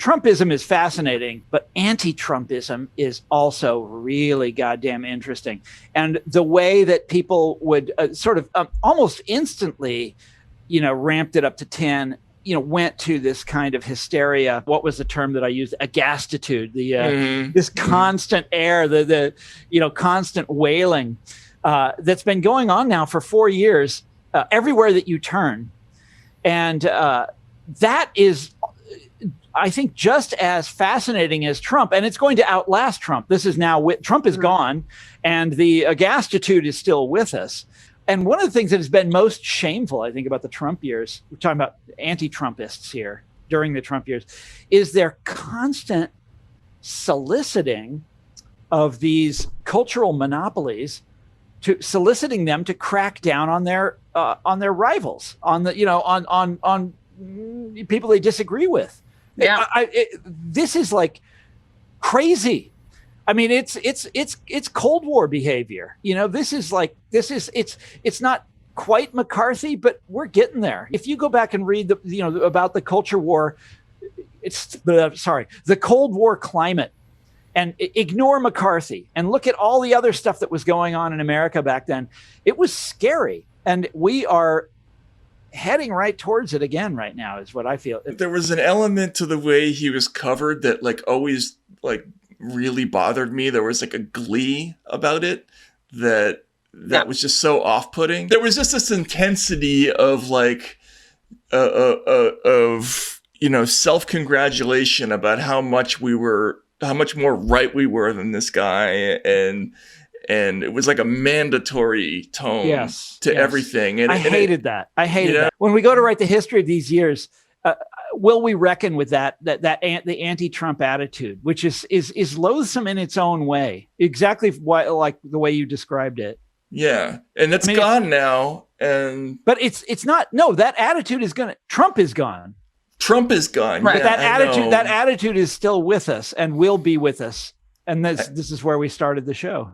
Trumpism is fascinating, but anti-Trumpism is also really goddamn interesting. And the way that people would sort of almost instantly, ramped it up to 10, went to this kind of hysteria. What was the term that I used? Aghastitude, this constant air, the constant wailing that's been going on now for 4 years, everywhere that you turn. And that is, I think, just as fascinating as Trump, and it's going to outlast Trump. This is now, Trump is gone, and the aghastitude is still with us. And one of the things that has been most shameful, I think, about the Trump years, we're talking about anti-Trumpists here during the Trump years, is their constant soliciting of these cultural monopolies, to soliciting them to crack down on their rivals, on on people they disagree with. Yeah, this is like crazy. I mean, it's Cold War behavior. It's not quite McCarthy, but we're getting there. If you go back and read about the culture war, the Cold War climate, and ignore McCarthy and look at all the other stuff that was going on in America back then, it was scary, and we are heading right towards it again right now, is what I feel. There was an element to the way he was covered that always really bothered me. There was a glee about it that was just so off-putting. There was just this intensity of self-congratulation about how much more right we were than this guy, and it was like a mandatory tone to everything. And I hated that. When we go to write the history of these years, will we reckon with the anti-Trump attitude, which is loathsome in its own way, exactly like the way you described it. Yeah, and that's gone now. But it's not. No, that attitude is Trump is gone. Trump is gone. Right. Yeah, that attitude is still with us and will be with us. And this is where we started the show.